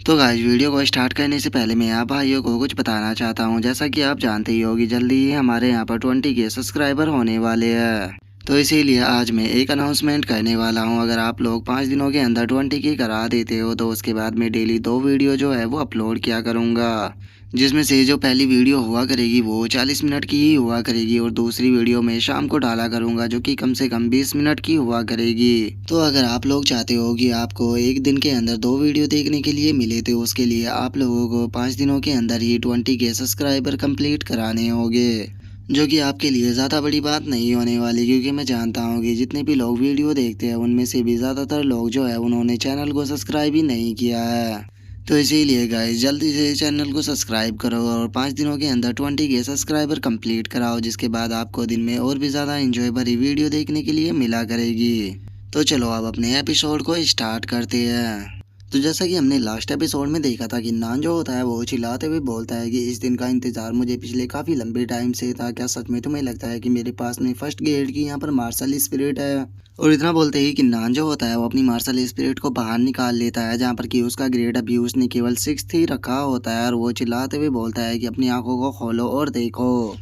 तो guys video को start करने से पहले मैं आप भाइयों को कुछ बताना चाहता हूँ। जैसा कि आप जानते ही होगी जल्दी ही हमारे यहाँ पर 20 के सब्सक्राइबर होने वाले हैं। तो इसीलिए आज मैं एक अनाउंसमेंट करने वाला हूँ। अगर आप लोग 5 दिनों के अंदर 20 की करा देते हो तो उसके बाद मैं डेली 2 वीडियो जो है वो अपलोड किया करूँगा। जिसमें से जो पहली वीडियो हुआ करेगी वो 40 मिनट की ही हुआ करेगी और दूसरी वीडियो मैं शाम को डाला करूँगा जो कि कम से कम 20 मिनट की हुआ करेगी। तो अगर आप लोग चाहते हो कि आपको एक दिन के अंदर 2 वीडियो देखने के लिए मिले तो उसके लिए आप लोगों को 5 दिनों के अंदर ही 20 के सब्सक्राइबर कंप्लीट कराने होंगे। जो कि आपके लिए ज़्यादा बड़ी बात नहीं होने वाली, क्योंकि मैं जानता हूँ कि जितने भी लोग वीडियो देखते हैं उनमें से भी ज़्यादातर लोग जो है उन्होंने चैनल को सब्सक्राइब ही नहीं किया है। तो इसीलिए गाइस जल्दी से चैनल को सब्सक्राइब करो और 5 दिनों के अंदर 20 के सब्सक्राइबर कंप्लीट कराओ, जिसके बाद आपको दिन में और भी ज़्यादा इंजॉय भरी वीडियो देखने के लिए मिला करेगी। तो चलो अब अपने एपिसोड को स्टार्ट करते हैं। तो जैसा कि हमने लास्ट एपिसोड में देखा था कि नान जो होता है वो चिल्लाते हुए बोलता है कि इस दिन का इंतजार मुझे पिछले काफ़ी लंबे टाइम से था। क्या सच में तुम्हें लगता है कि मेरे पास में फर्स्ट ग्रेड की यहाँ पर मार्शल स्पिरिट है? और इतना बोलते ही कि नान जो होता है वो अपनी मार्शल स्पिरिट को बाहर निकाल लेता है, जहाँ पर कि उसका ग्रेड अभी उसने केवल 6th ही रखा होता है। और वो चिल्लाते हुए बोलता है कि अपनी आंखों को खोलो और देखो।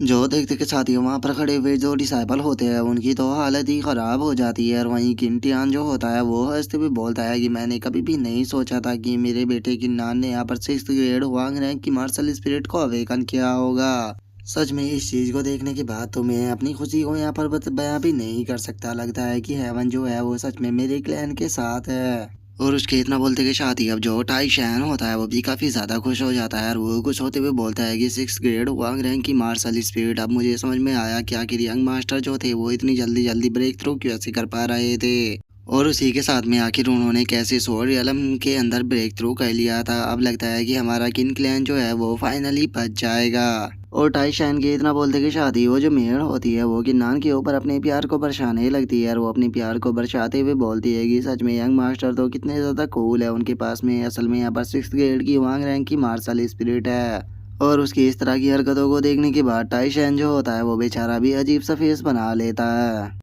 जो देखते के साथ ही वहाँ पर खड़े हुए जो डिसाइपल होते हैं उनकी तो हालत ही ख़राब हो जाती है। और वहीं किंटियान जो होता है वो हंसते हुए बोलता है कि मैंने कभी भी नहीं सोचा था कि मेरे बेटे किन्नान ने यहाँ पर 6th ग्रेड हुआंग रैंक की मार्शल स्पिरिट को अवेकन किया होगा। सच में इस चीज़ को देखने के बाद तो मैं अपनी खुशी को यहाँ पर बयां भी नहीं कर सकता। लगता है कि हेवन जो है वो सच में मेरे क्लैन के साथ है। और उसके इतना बोलते के साथ ही अब जो टाई शैन होता है वो भी काफ़ी ज़्यादा खुश हो जाता है और वो खुश होते हुए बोलता है कि 6th ग्रेड हुआंग रैंक की मार्शल स्पिरिट। अब मुझे समझ में आया कि आखिर यंग मास्टर जो थे वो इतनी जल्दी जल्दी ब्रेक थ्रू कैसे कर पा रहे थे, और उसी के साथ में आखिर उन्होंने कैसे सोर्ड रियलम के अंदर ब्रेक थ्रू कर लिया था। अब लगता है कि हमारा किन क्लैन जो है वो फाइनली बच जाएगा। और टाई शैन के इतना बोलते के साथ ही वो जो मेड़ होती है वो किन्नान के ऊपर अपने प्यार को बरसाने लगती है और वो अपने प्यार को बरसाते हुए बोलती है कि सच में यंग मास्टर तो कितने ज़्यादा कूल है। उनके पास में असल में यहाँ पर 6th ग्रेड की वांग रैंक की मार्शल स्पिरिट है। और उसकी इस तरह की हरकतों को देखने के बाद टाई शैन जो होता है वो बेचारा भी अजीब सा फेस बना लेता है।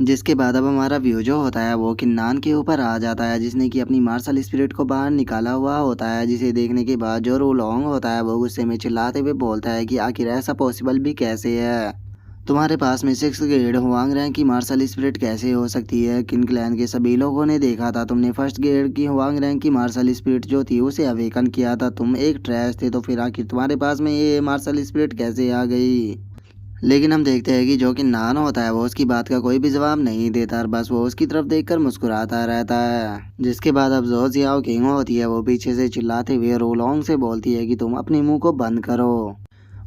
जिसके बाद अब हमारा व्यू जो होता है वो किन्नान के ऊपर आ जाता है, जिसने कि अपनी मार्शल स्पिरिट को बाहर निकाला हुआ होता है। जिसे देखने के बाद जो रोलोंग होता है वो गुस्से में चिल्लाते हुए बोलता है कि आखिर ऐसा पॉसिबल भी कैसे है? तुम्हारे पास में 6th ग्रेड हुआंग रैंक की मार्शल स्पिरिट कैसे हो सकती है? किन क्लैन के सभी लोगों ने देखा था तुमने फर्स्ट ग्रेड की हुआंग रैंक की मार्शल स्पिरिट जो थी उसे अवेकन किया था। तुम एक ट्रैश थे, तो फिर आखिर तुम्हारे पास में ये मार्शल स्पिरिट कैसे आ गई? लेकिन हम देखते हैं कि जो कि नान होता है वो उसकी बात का कोई भी जवाब नहीं देता और बस वो उसकी तरफ देखकर मुस्कुराता रहता है। जिसके बाद अब जो जियाओ किंग होती है वो पीछे से चिल्लाते हुए रोलोंग से बोलती है कि तुम अपने मुंह को बंद करो।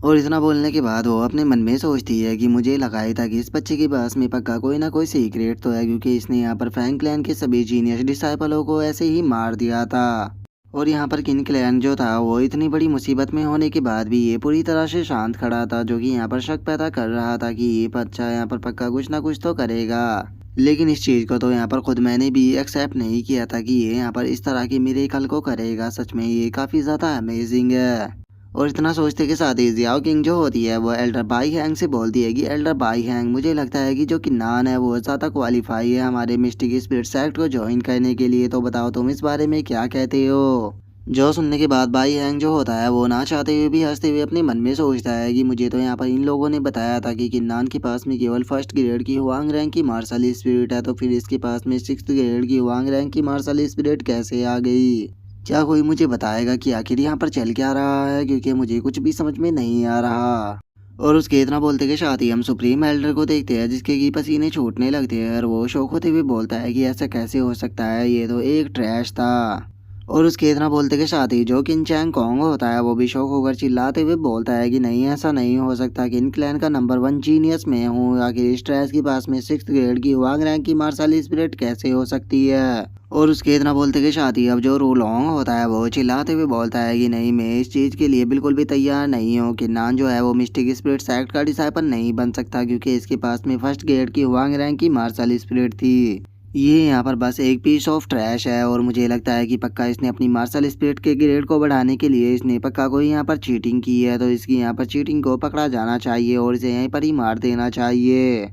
और इतना बोलने के बाद वो अपने मन में सोचती है कि मुझे लगा ही था कि इस बच्चे के पास में पक्का कोई ना कोई सीक्रेट तो है, क्योंकि इसने यहाँ पर फैंग क्लैन के सभी जीनियस डिसाइपलों को ऐसे ही मार दिया था। और यहाँ पर किन क्लैन जो था वो इतनी बड़ी मुसीबत में होने के बाद भी ये पूरी तरह से शांत खड़ा था, जो कि यहाँ पर शक पैदा कर रहा था कि ये बच्चा यहाँ पर पक्का कुछ ना कुछ तो करेगा। लेकिन इस चीज़ को तो यहाँ पर खुद मैंने भी एक्सेप्ट नहीं किया था कि ये यहाँ पर इस तरह की मिरेकल को करेगा। सच में ये काफ़ी ज़्यादा अमेजिंग है। और इतना सोचते के साथ ही जियाओ किंग जो होती है वो एल्डर बाई हैंग से बोलती है कि एल्डर बाई हैंग, मुझे लगता है कि जो किन्नान है वो ज़्यादा क्वालिफाई है हमारे मिस्टिक स्पिरिट सेक्ट को ज्वाइन करने के लिए। तो बताओ तुम इस बारे में क्या कहते हो? जो सुनने के बाद बाई हैंग जो होता है वो ना चाहते हुए भी हंसते हुए अपने मन में सोचता है कि मुझे तो यहाँ पर इन लोगों ने बताया था कि किन्नान के पास में केवल फर्स्ट ग्रेड की हुआंग रैंक की मार्शल स्पिरिट है, तो फिर इसके पास में 6th ग्रेड की हुआंग रैंक की मार्शल स्पिरिट कैसे आ गई? क्या कोई मुझे बताएगा कि आखिर यहाँ पर चल क्या रहा है, क्योंकि मुझे कुछ भी समझ में नहीं आ रहा। और उसके इतना बोलते के साथ ही हम सुप्रीम एल्डर को देखते हैं, जिसके की पसीने छूटने लगते हैं और वो शौक होते हुए बोलता है कि ऐसा कैसे हो सकता है, ये तो एक ट्रैश था। और उसके इतना बोलते के साथ ही जो किन चैंग कॉन्ग होता है वो भी शौक होकर चिल्लाते हुए बोलता है कि नहीं, ऐसा नहीं हो सकता। किन क्लैन का नंबर 1 जीनियस मैं हूँ, आखिर इस ट्रैश के पास में 6th ग्रेड की वांग रैंक की मार्शल स्पिरिट कैसे हो सकती है? और उसके इतना बोलते के साथ ही अब जो रोलोंग होता है वो चिल्लाते हुए बोलता है कि नहीं, मैं इस चीज़ के लिए बिल्कुल भी तैयार नहीं हूँ कि नान जो है वो मिस्टिक स्पिरिट सेक्ट का डिसाइपल नहीं बन सकता, क्योंकि इसके पास में फर्स्ट ग्रेड की वांग रैंक की मार्शल स्पिरिट थी। ये यहाँ पर बस एक पीस ऑफ ट्रैश है और मुझे लगता है कि पक्का इसने अपनी मार्शल स्पिरिट के ग्रेड को बढ़ाने के लिए इसने पक्का कोई यहाँ पर चीटिंग की है। तो इसकी यहाँ पर चीटिंग को पकड़ा जाना चाहिए और इसे यहीं पर ही मार देना चाहिए।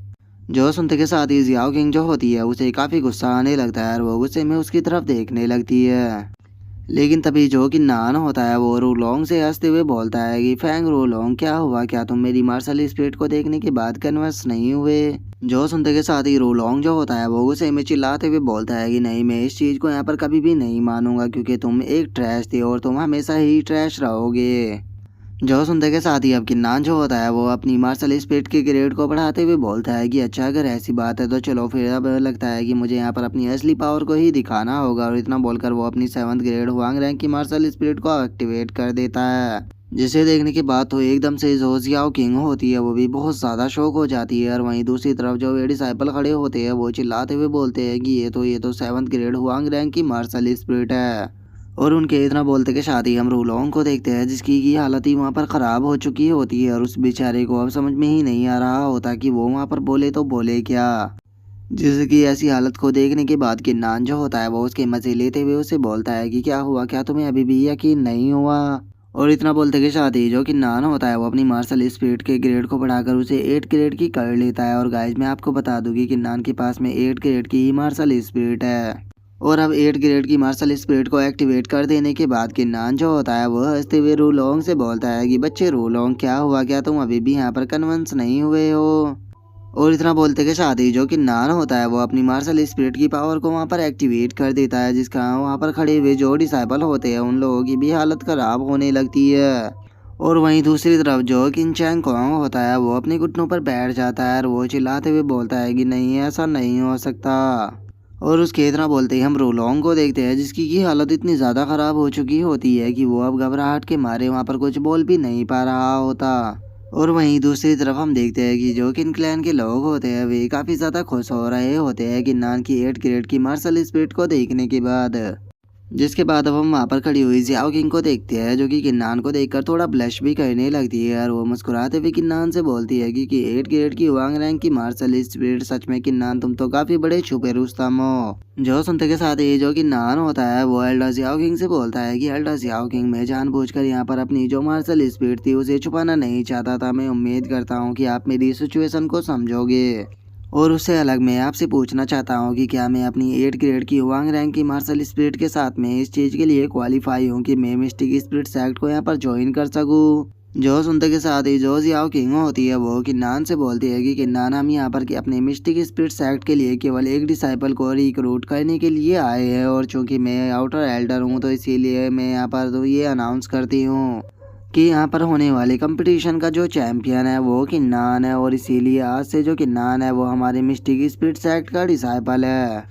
जो सुनते के साथ ही जियाओ किंग जो होती है उसे काफ़ी गुस्सा आने लगता है और वो गुस्से में उसकी तरफ देखने लगती है। लेकिन तभी जो कि नान होता है वो रूलोंग से हंसते हुए बोलता है कि फैंग रूलोंग क्या हुआ, क्या तुम मेरी मार्शल स्पीड को देखने के बाद कन्वर्स नहीं हुए। जो सुनते के साथ ही रूलोंग जो होता है वो गुस्से में चिल्लाते हुए बोलता है कि नहीं, मैं इस चीज को यहाँ पर कभी भी नहीं मानूंगा क्योंकि तुम एक ट्रैश थे और तुम हमेशा ही ट्रैश रहोगे। जो सुनते के साथ ही अब किन्नान जो होता है वो अपनी मार्शल स्पीड के ग्रेड को बढ़ाते हुए बोलता है कि अच्छा, अगर ऐसी बात है तो चलो फिर अब लगता है कि मुझे यहाँ पर अपनी असली पावर को ही दिखाना होगा। और इतना बोलकर वो अपनी 7th ग्रेड हुआंग रैंक की मार्शल स्पीड को एक्टिवेट कर देता है, जिसे देखने के बाद तो एकदम से जो जियाओ किंग होती है वो भी बहुत ज़्यादा शौक हो जाती है। और वहीं दूसरी तरफ जो वे डिसाइपल खड़े होते हैं वो चिल्लाते हुए बोलते हैं कि ये तो 7th ग्रेड हुआंग रैंक की मार्शल स्पीड है। और उनके इतना बोलते के साथ ही हम रूलोंग को देखते हैं जिसकी की हालत ही वहाँ पर ख़राब हो चुकी होती है। और उस बेचारे को अब समझ में ही नहीं आ रहा होता कि वो वहाँ पर बोले तो बोले क्या। जिसकी ऐसी हालत को देखने के बाद किन्नान जो होता है वो उसके मज़े लेते हुए उसे बोलता है कि क्या हुआ, क्या तुम्हें अभी भी यकीन नहीं हुआ। और इतना बोलते के साथ ही जो किन्नान होता है वो अपनी मार्शल स्पीड के ग्रेड को बढ़ाकर उसे 8 ग्रेड की कर लेता है। और गाइज मैं आपको बता दूं कि किन्नान के पास में 8 ग्रेड की ही मार्शल स्पीड है। और अब 8 ग्रेड की मार्शल स्पीड को एक्टिवेट कर देने के बाद किन्नान जो होता है वह हंसते हुए रूलोंग से बोलता है कि बच्चे रूलोंग क्या हुआ, क्या तुम अभी भी यहाँ पर कन्विंस नहीं हुए हो। और इतना बोलते के साथ ही जो किन्नान होता है वो अपनी मार्शल स्पीड की पावर को वहाँ पर एक्टिवेट कर देता है, जिसका वहाँ पर खड़े हुए जो डिसाइपल होते हैं उन लोगों की भी हालत खराब होने लगती है। और वहीं दूसरी तरफ जो किनचैंग कोंग होता है वो अपने घुटनों पर बैठ जाता है और वो चिल्लाते हुए बोलता है कि नहीं, ऐसा नहीं हो सकता। और उसके इतना बोलते ही हम रोलोंग को देखते हैं जिसकी की हालत इतनी ज़्यादा ख़राब हो चुकी होती है कि वो अब घबराहट के मारे वहाँ पर कुछ बोल भी नहीं पा रहा होता। और वहीं दूसरी तरफ हम देखते हैं कि जो किन क्लैन के लोग होते हैं वे काफ़ी ज़्यादा खुश हो रहे होते हैं किन्नान की 8 ग्रेड की मार्शल स्पीड को देखने के बाद। जिसके बाद अब हम वहाँ पर खड़ी हुई जियाओ किंग को देखते हैं जो कि किन्नान को देखकर थोड़ा ब्लश भी करने लगती है। और वो मुस्कुराते हुए किन्नान से बोलती है कि 8 ग्रेड की वांग रैंक की मार्शल स्पीड, सच में किन्नान तुम तो काफी बड़े छुपे रुस्तम हो। जो सुनते के साथ ही जो किन्नान होता है वो एल्डर जियाओ किंग से बोलता है कि एल्डर जियाओ किंग, मैं जानबूझकर यहाँ पर अपनी जो मार्शल स्पीड थी उसे छुपाना नहीं चाहता था। मैं उम्मीद करता हूँ कि आप मेरी सिचुएशन को समझोगे। और उससे अलग मैं आपसे पूछना चाहता हूँ कि क्या मैं अपनी 8 ग्रेड की वांग रैंक की मार्शल स्पीड के साथ में इस चीज़ के लिए क्वालिफाई हूँ कि मैं मिस्टिक स्पिरिट सेक्ट को यहाँ पर ज्वाइन कर सकूँ। जो सुनते के साथ ही जो जियाओ किंग होती है वो किन्नान से बोलती है कि किन्नान, हम यहाँ पर अपने मिस्टिक स्पिरिट सेक्ट के लिए केवल एक डिसाइपल को रिक्रूट करने के लिए आए हैं। और चूंकि मैं आउटर एल्डर हूँ तो इसीलिए मैं यहाँ पर तो ये अनाउंस करती हूँ कि यहाँ पर होने वाले कंपटीशन का जो चैंपियन है वो किन्नान है। और इसीलिए आज से जो किन्नान है वो हमारे मिस्टिक स्पिरिट सेक्ट का डिसाइपल है।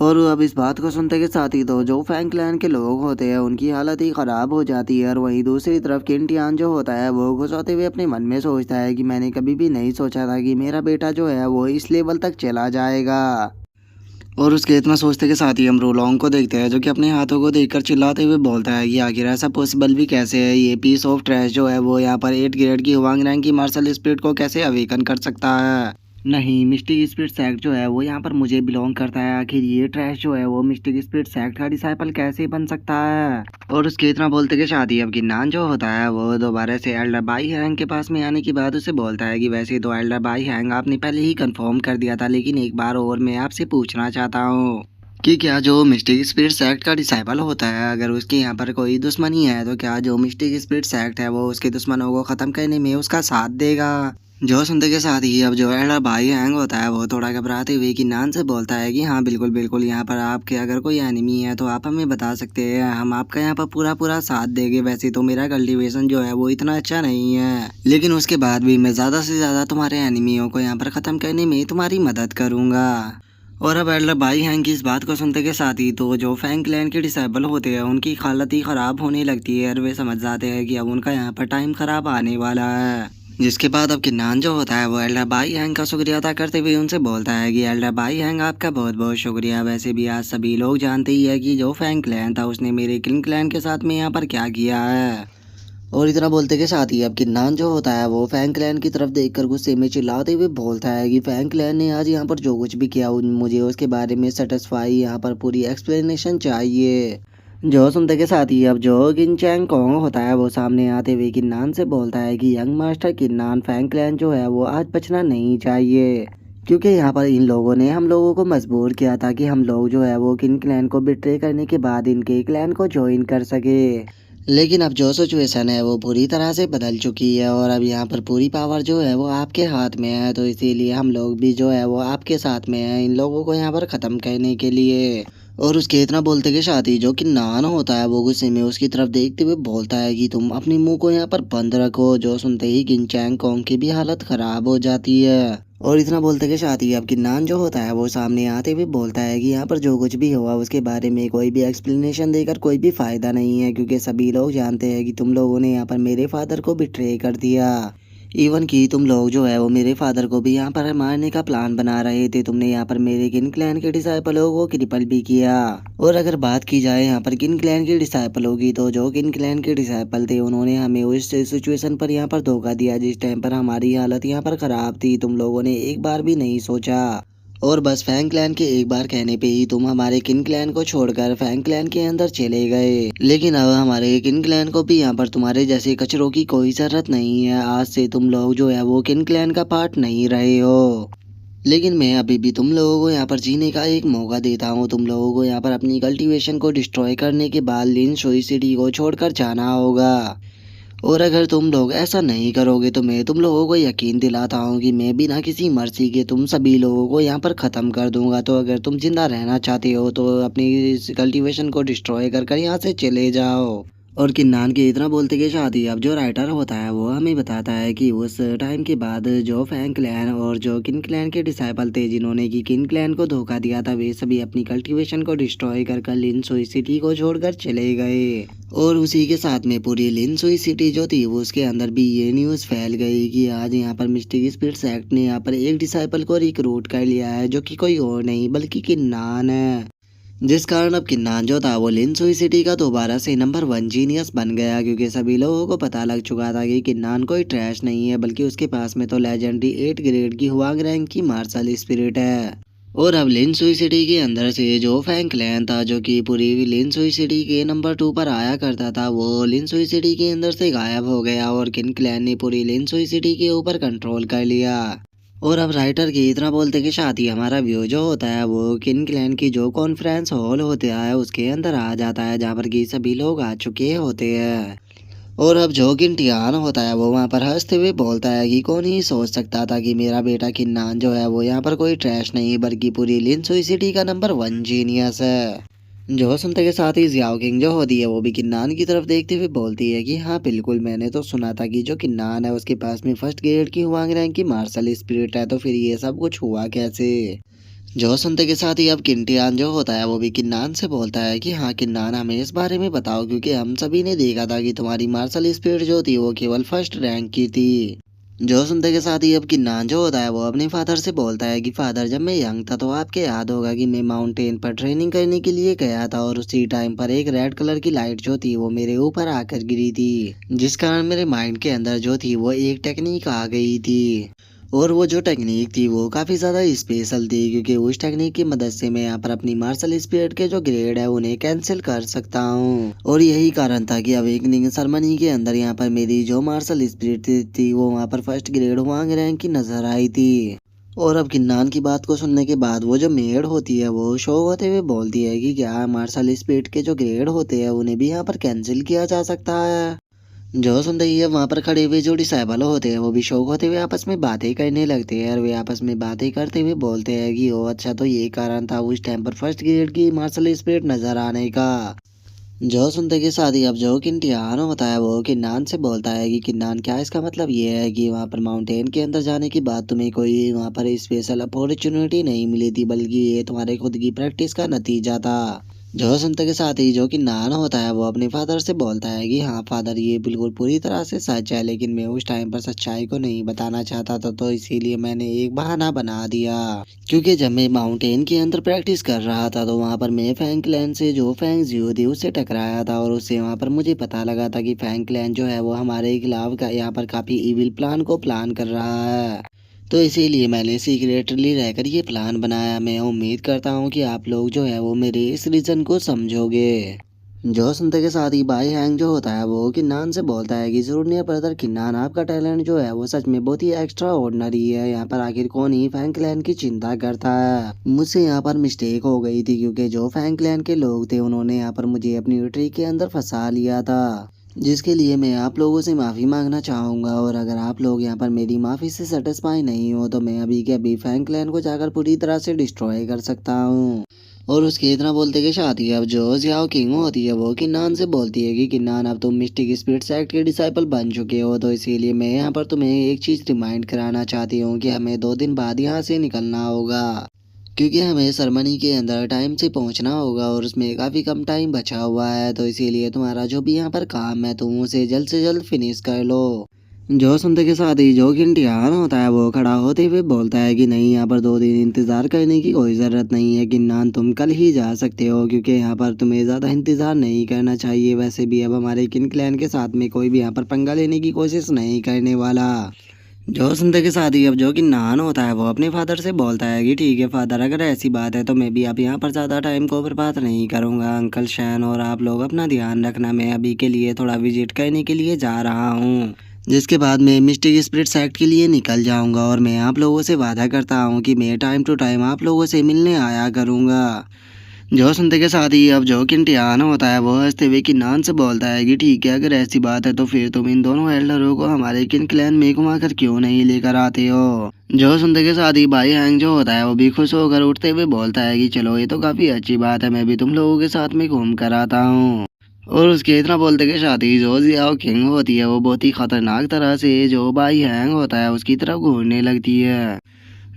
और अब इस बात को सुनते के साथ ही तो जो फैंग क्लैन के लोग होते हैं उनकी हालत ही ख़राब हो जाती है। और वहीं दूसरी तरफ किंटियान जो होता है वो गुस्साते होते हुए अपने मन में सोचता है कि मैंने कभी भी नहीं सोचा था कि मेरा बेटा जो है वो इस लेवल तक चला जाएगा। और उसके इतना सोचते के साथ ही हम रोलोंग को देखते हैं जो कि अपने हाथों को देखकर चिल्लाते हुए बोलता है कि आखिर ऐसा पॉसिबल भी कैसे है, ये पीस ऑफ ट्रैश जो है वो यहाँ पर 8 ग्रेड की हुआंग रैंक की मार्शल स्पिरिट को कैसे अवेकन कर सकता है। नहीं, मिस्टिक स्पिरिट सेक्ट जो है वो यहाँ पर मुझे बिलोंग करता है। आखिर ये ट्रैश जो है वो मिस्टिक स्पिरिट सेक्ट का डिसाइपल कैसे बन सकता है। और उसके इतना बोलते के साथ ही अब किन्नान जो होता है वो दोबारा से एल्डर बाई हैंग के पास में आने के बाद उसे बोलता है कि वैसे तो एल्डर बाई हैंग आपने पहले ही कंफर्म कर दिया था, लेकिन एक बार और मैं आपसे पूछना चाहता हूँ कि क्या जो मिस्टिक स्पिरिट सेक्ट का डिसाइपल होता है अगर उसके यहाँ पर कोई दुश्मनी है तो क्या जो मिस्टिक स्पिरिट सेक्ट है वो उसके दुश्मनों को ख़त्म करने में उसका साथ देगा। जो सुनते के साथ ही अब जो एल्डर बाई हैंग होता है वो थोड़ा घबराते हुए किन्नान से बोलता है कि हाँ बिल्कुल बिल्कुल, यहाँ पर आपके अगर कोई एनिमी है तो आप हमें बता सकते हैं, हम आपका यहाँ पर पूरा पूरा साथ देंगे। वैसे तो मेरा कल्टीवेशन जो है वो इतना अच्छा नहीं है, लेकिन उसके बाद भी मैं ज़्यादा से ज़्यादा तुम्हारे एनिमियों को यहाँ पर ख़त्म करने में तुम्हारी मदद करूँगा। और अब एल्डर बाई हैंग की इस बात को सुनते के साथ ही तो जो फैंग क्लैन के डिसाइबल होते हैं उनकी हालत ही ख़राब होने लगती है और वे समझ जाते हैं कि अब उनका यहाँ पर टाइम ख़राब आने वाला है। जिसके बाद अब किन्नान जो होता है वो एल्डर बाई हैंग का शुक्रिया अदा करते हुए उनसे बोलता है कि एल्डर बाई हैंग आपका बहुत बहुत शुक्रिया। वैसे भी आज सभी लोग जानते ही है कि जो फैंग क्लैन था उसने मेरे किंग क्लैन के साथ में यहाँ पर क्या किया है। और इतना बोलते के साथ ही अब किन्नान जो होता है वो फैंग क्लैन की तरफ देखकर गुस्से में चिल्लाते हुए बोलता है कि फैंग क्लैन ने आज यहाँ पर जो कुछ भी किया मुझे उसके बारे में सेटिस्फाई यहाँ पर पूरी एक्सप्लेनेशन चाहिए। जो सुनते के साथ ही अब जो किनचैंग कोंग होता है वो सामने आते हुए किन्नान से बोलता है कि यंग मास्टर किन्नान, फैंग क्लैन जो है वो आज बचना नहीं चाहिए क्योंकि यहाँ पर इन लोगों ने हम लोगों को मजबूर किया था कि हम लोग जो है वो किन क्लैन को बिट्रे करने के बाद इनके क्लैन को ज्वाइन कर सके। लेकिन अब जो सिचुएशन है वो पूरी तरह से बदल चुकी है और अब यहाँ पर पूरी पावर जो है वो आपके हाथ में है, तो इसीलिए हम लोग भी जो है वो आपके साथ में है इन लोगों को यहाँ पर ख़त्म करने के लिए। और उसके इतना बोलते के साथ ही जो कि नान होता है वो गुस्से में उसकी तरफ देखते हुए बोलता है कि तुम अपनी मुंह को यहाँ पर बंद रखो। जो सुनते ही किनचैंग कॉन्ग की भी हालत खराब हो जाती है। और इतना बोलते के साथ ही अब किन्नान जो होता है वो सामने आते हुए बोलता है कि यहाँ पर जो कुछ भी हुआ उसके बारे में कोई भी एक्सप्लेनेशन देकर कोई भी फायदा नहीं है, क्योंकि सभी लोग जानते हैं कि तुम लोगों ने यहाँ पर मेरे फादर को बिट्रे कर दिया। इवन कि तुम लोग जो है वो मेरे फादर को भी यहाँ पर मारने का प्लान बना रहे थे। तुमने यहाँ पर मेरे किन क्लैन के डिसाइपलों को क्रिपल भी किया। और अगर बात की जाए यहाँ पर किन क्लैन के डिसाइपलों की, तो जो किन क्लैन के डिसाइपल थे उन्होंने हमें उस सिचुएशन पर यहाँ पर धोखा दिया जिस टाइम पर हमारी हालत यहाँ पर खराब थी। तुम लोगों ने एक बार भी नहीं सोचा और बस फैंग क्लैन के एक बार कहने पे ही तुम हमारे किन क्लैन को छोड़कर फैंग क्लैन के अंदर चले गए। लेकिन अब हमारे किन क्लैन को भी यहाँ पर तुम्हारे जैसे कचरों की कोई जरूरत नहीं है। आज से तुम लोग जो है वो किन क्लैन का पार्ट नहीं रहे हो। लेकिन मैं अभी भी तुम लोगों को यहाँ पर जीने का एक मौका देता हूँ। तुम लोगों को यहाँ पर अपनी कल्टीवेशन को डिस्ट्रॉय करने के बाद लिन सोई सिटी को छोड़कर जाना होगा। और अगर तुम लोग ऐसा नहीं करोगे तो मैं तुम लोगों को यकीन दिलाता हूँ कि मैं बिना किसी मर्जी के तुम सभी लोगों को यहाँ पर ख़त्म कर दूंगा। तो अगर तुम जिंदा रहना चाहते हो तो अपनी कल्टीवेशन को डिस्ट्रॉय कर कर यहाँ से चले जाओ। और किन्नान के इतना बोलते के साथ ही अब जो राइटर होता है वो हमें बताता है कि उस टाइम के बाद जो फैंग क्लैन और जो किन क्लैन के डिसाइपल थे जिन्होंने कि किन क्लैन को धोखा दिया था वे सभी अपनी कल्टीवेशन को डिस्ट्रॉय कर कर लिन सोई सिटी को छोड़कर चले गए। और उसी के साथ में पूरी लिन सोई सिटी जो थी वो उसके अंदर भी ये न्यूज़ फैल गई कि आज यहाँ पर मिस्टिक स्पिरिट्स एक्ट ने यहाँ पर एक डिसाइपल को रिक्रूट कर लिया है जो कि कोई और नहीं बल्कि किन्नान है। जिस कारण अब किन्नान जो था वो लिन सोई सिटी का दोबारा से नंबर 1 जीनियस बन गया, क्योंकि सभी लोगों को पता लग चुका था कि किन्नान कोई ट्रैश नहीं है बल्कि उसके पास में तो लेजेंडरी 8 ग्रेड की हुआंग रैंक की मार्शल स्पिरिट है। और अब लिन सोई सिटी के अंदर से जो फैंग क्लैन था जो कि पूरी लिन सोई सिटी के नंबर 2 पर आया करता था वो लिन सोई सिटी के अंदर से गायब हो गया और किन क्लैन ने पूरी लिन सोई सिटी के ऊपर कंट्रोल कर लिया। और अब राइटर की इतना बोलते के साथ ही हमारा व्यू जो होता है वो किन क्लैन की जो कॉन्फ्रेंस हॉल होता है उसके अंदर आ जाता है जहाँ पर कि सभी लोग आ चुके होते हैं। और अब जो किंटियान होता है वो वहाँ पर हंसते हुए बोलता है कि कौन ही सोच सकता था कि मेरा बेटा किन्नान जो है वो यहाँ पर कोई ट्रैश नहीं बल्कि पूरी लिन सोई सिटी का नंबर 1 जीनियस है। जो सुनते के साथ ही जियाओ किंग जो होती है वो भी किन्नान की तरफ देखते हुए बोलती है कि हाँ बिल्कुल, मैंने तो सुना था कि जो किन्नान है उसके पास में फर्स्ट ग्रेड की हुआंग रैंक की मार्शल स्पिरिट है, तो फिर ये सब कुछ हुआ कैसे। जो सुनते के साथ ही अब किंटियान जो होता है वो भी किन्नान से बोलता है कि हाँ किन्नान, हमें इस बारे में बताओ क्योंकि हम सभी ने देखा था कि तुम्हारी मार्शल स्पिरिट जो थी वो केवल फर्स्ट रैंक की थी। जो सुनते के साथ ही अब किन्नान जो होता है वो अपने फादर से बोलता है कि फादर, जब मैं यंग था तो आपके याद होगा कि मैं माउंटेन पर ट्रेनिंग करने के लिए गया था और उसी टाइम पर एक रेड कलर की लाइट जो थी वो मेरे ऊपर आकर गिरी थी, जिस कारण मेरे माइंड के अंदर जो थी वो एक टेक्निक आ गई थी। और वो जो टेक्निक थी वो काफ़ी ज़्यादा स्पेशल थी क्योंकि उस टेक्निक की मदद से मैं यहाँ पर अपनी मार्शल स्पिरिट के जो ग्रेड है उन्हें कैंसिल कर सकता हूँ। और यही कारण था कि अवेकनिंग सेरेमनी के अंदर यहाँ पर मेरी जो मार्शल स्पिरिट थी वो वहाँ पर फर्स्ट ग्रेड हुआंग रैंक की नजर आई थी। और अब किन्नान की बात को सुनने के बाद वो जो मेड होती है वो शो होते हुए बोलती है कि क्या मार्शल स्पिरिट के जो ग्रेड होते हैं उन्हें भी यहाँ पर कैंसिल किया जा सकता है। जो सुनते ही है वहां पर खड़े हुए जो डिसाइबल होते हैं वो भी शौक होते हुए आपस में बातें करने लगते हैं और वे आपस में बातें करते हुए बोलते हैं कि ओ अच्छा, तो ये कारण था उस टाइम पर फर्स्ट ग्रेड की मार्शल स्पिरिट नजर आने का। जो सुनते के साथ ही अब जो किंटियान होता है वो किन्नान से बोलता है कि किन्नान, क्या इसका मतलब ये है कि वहाँ पर माउंटेन के अंदर जाने के बाद तुम्हें कोई वहाँ पर स्पेशल अपॉर्चुनिटी नहीं मिली थी बल्कि ये तुम्हारे खुद की प्रैक्टिस का नतीजा था। जो सुनते के साथ ही जो कि नान होता है वो अपने फादर से बोलता है कि हाँ फादर, ये बिल्कुल पूरी तरह से सच है लेकिन मैं उस टाइम पर सच्चाई को नहीं बताना चाहता था, तो इसीलिए मैंने एक बहाना बना दिया। क्योंकि जब मैं माउंटेन के अंदर प्रैक्टिस कर रहा था तो वहाँ पर मैं फैंग क्लैन से जो फैंग जियो थी उससे टकराया था और उससे वहाँ पर मुझे पता लगा था कि फैंग क्लैन जो है वो हमारे खिलाफ का यहाँ पर काफ़ी इविल प्लान को प्लान कर रहा है। तो इसीलिए मैंने सीक्रेटली रहकर ये प्लान बनाया। मैं उम्मीद करता हूँ कि आप लोग जो है वो मेरे इस रीज़न को समझोगे। जो सुनते के साथ ही भाई हैंग जो होता है वो किन्नान से बोलता है कि जरूर ब्रदर किन्नान, आपका टैलेंट जो है वो सच में बहुत ही एक्स्ट्रा ऑर्डिनरी है। यहाँ पर आखिर कौन ही फैंग क्लैन की चिंता करता है। मुझसे यहाँ पर मिस्टेक हो गई थी क्योंकि जो फैंग क्लैन के लोग थे उन्होंने यहाँ पर मुझे अपनी ट्री के अंदर फंसा लिया था, जिसके लिए मैं आप लोगों से माफ़ी मांगना चाहूँगा। और अगर आप लोग यहाँ पर मेरी माफ़ी से सेटिस्फाई नहीं हो तो मैं अभी के अभी फैंग क्लैन को जाकर पूरी तरह से डिस्ट्रॉय कर सकता हूँ। और उसके इतना बोलते के साथ ही अब जो जियाओ किंग होती है वो किन्नान से बोलती है कि किन्नान, अब तुम मिस्टिक स्पिरिट सेक्ट के डिसाइपल बन चुके हो, तो इसीलिए मैं यहाँ पर तुम्हें एक चीज़ रिमाइंड कराना चाहती हूँ कि हमें 2 दिन बाद यहाँ से निकलना होगा, क्योंकि हमें सरमनी के अंदर टाइम से पहुंचना होगा और उसमें काफ़ी कम टाइम बचा हुआ है। तो इसीलिए तुम्हारा जो भी यहाँ पर काम है तुम उसे जल्द से जल्द फिनिश कर लो। जो सुनते के साथ ही जो किंटियान होता है वो खड़ा होते हुए बोलता है कि नहीं, यहाँ पर 2 दिन इंतज़ार करने की कोई ज़रूरत नहीं है किन्नान, तुम कल ही जा सकते हो, क्योंकि यहाँ पर तुम्हें ज़्यादा इंतज़ार नहीं करना चाहिए। वैसे भी अब हमारे किन क्लैन के साथ में कोई भी यहाँ पर पंगा लेने की कोशिश नहीं करने वाला। जो सुनते के साथ ही अब जो किन्नान होता है वो अपने फादर से बोलता है कि ठीक है फादर, अगर ऐसी बात है तो मैं भी अब यहाँ पर ज़्यादा टाइम को बर्बाद नहीं करूँगा। अंकल शैन और आप लोग अपना ध्यान रखना, मैं अभी के लिए थोड़ा विजिट करने के लिए जा रहा हूँ, जिसके बाद मैं मिस्टिक स्पिरिट सेक्ट के लिए निकल जाऊंगा। और मैं आप लोगों से वादा करता हूं कि मैं टाइम टू टाइम आप लोगों से मिलने आया करूंगा। जो सुनते के साथ ही अब जो किंटियान होता है वो हंसते हुए किन्नान से बोलता है कि ठीक है, अगर ऐसी बात है तो फिर तुम इन दोनों एल्डरों को हमारे किन क्लैन में घुमा कर क्यों नहीं लेकर आते हो। जो सुनते के साथ ही भाई हैंग जो होता है वो भी खुश होकर उठते हुए बोलता है कि चलो ये तो काफ़ी अच्छी बात है, मैं भी तुम लोगों के साथ में घूम कर आता हूँ। और उसके इतना बोलते के साथ ही जो जियाओ किंग होती है वो बहुत ही खतरनाक तरह से जो भाई हैंग होता है उसकी तरफ घूरने लगती है।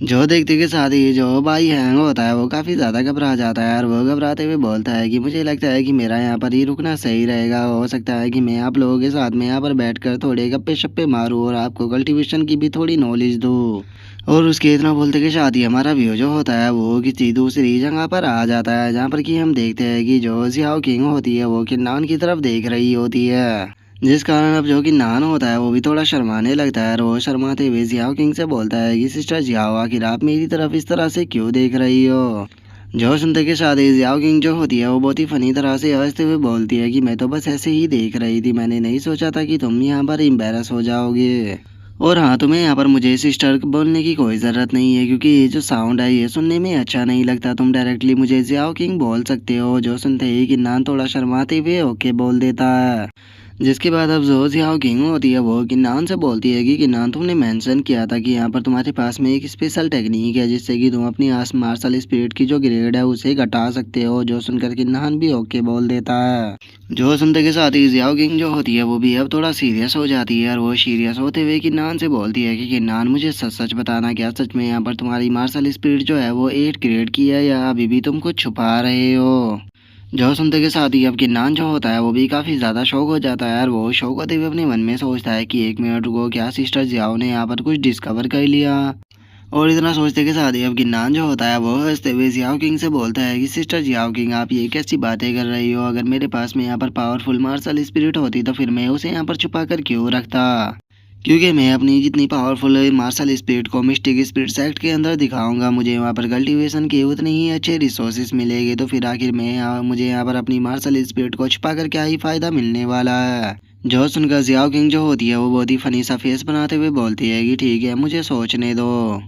जो देखते के साथ ही जो भाई हैंग होता है वो काफ़ी ज़्यादा घबरा जाता है और वो घबराते हुए बोलता है कि मुझे लगता है कि मेरा यहाँ पर ही रुकना सही रहेगा। हो सकता है कि मैं आप लोगों के साथ में यहाँ पर बैठकर थोड़े गप्पे शप्पे मारूँ और आपको कल्टीवेशन की भी थोड़ी नॉलेज दूँ। और उसके इतना बोलते के साथ ही हमारा व्यू जो होता है वो किसी दूसरी जगह पर आ जाता है, जहाँ पर कि हम देखते हैं कि जो जियाओ किंग होती है वो किन्नान की तरफ देख रही होती है, जिस कारण अब जो कि नान होता है वो भी थोड़ा शर्माने लगता है और वो शर्माते हुए जियाओ किंग से बोलता है कि सिस्टर जियाओ, आखिर आप मेरी तरफ इस तरह से क्यों देख रही हो। जो सुनते के साथ ही जियाओ किंग जो होती है वो बहुत ही फनी तरह से हंसते हुए बोलती है कि मैं तो बस ऐसे ही देख रही थी, मैंने नहीं सोचा था कि तुम यहाँ पर एम्बेरस हो जाओगे। और हाँ, तुम्हें यहाँ पर मुझे सिस्टर बोलने की कोई ज़रूरत नहीं है, क्योंकि ये जो साउंड है ये सुनने में अच्छा नहीं लगता, तुम डायरेक्टली मुझे जियाओ किंग बोल सकते हो। जो सुनते ही कि नान थोड़ा शर्माते हुए ओके बोल देता है, जिसके बाद अब जो जियाओ किंग होती है वो किन्नान से बोलती है कि किन्नान, तुमने मेंशन किया था कि यहाँ पर तुम्हारे पास में एक स्पेशल टेक्निक है जिससे कि तुम अपनी आस मार्शल स्पिरिट की जो ग्रेड है उसे घटा सकते हो। जो सुनकर किन्नान भी ओके बोल देता है। जो सुनते के साथ ही जियाओ किंग जो होती है वो भी अब थोड़ा सीरियस हो जाती है और वो सीरियस होते हुए किन्नान से बोलती है कि किन्नान, मुझे सच सच बताना, क्या सच में यहाँ पर तुम्हारी मार्शल स्पिरिट जो है वो 8 ग्रेड की है या अभी भी तुम कुछ छुपा रहे हो। जो सुनते के साथ ही अब किन्नान जो होता है वो भी काफ़ी ज़्यादा शौक हो जाता है और वो शौक होते हुए अपने मन में सोचता है कि 1 मिनट रुको, क्या सिस्टर जियाओ ने यहाँ पर कुछ डिस्कवर कर लिया। और इतना सोचते के साथ ही अब किन्नान जो होता है वो हंसते हुए जियाओ किंग से बोलता है कि सिस्टर जियाओ किंग, आप ये कैसी बातें कर रही हो, अगर मेरे पास में यहाँ पर पावरफुल मार्शल स्पिरिट होती तो फिर मैं उसे यहाँ पर छुपा कर क्यों रखता, क्योंकि मैं अपनी जितनी पावरफुल मार्शल स्पिरिट को मिस्टिक स्पिरिट सेक्ट के अंदर दिखाऊंगा, मुझे वहाँ पर कल्टीवेशन के उतने ही अच्छे रिसोर्सेज मिलेंगे, तो फिर आखिर मुझे यहाँ पर अपनी मार्शल स्पिरिट को छुपा कर क्या ही फ़ायदा मिलने वाला है। जो सुनकर जियाओ किंग जो होती है वो बहुत ही फनी सा फेस बनाते हुए बोलती है कि ठीक है, मुझे सोचने दो।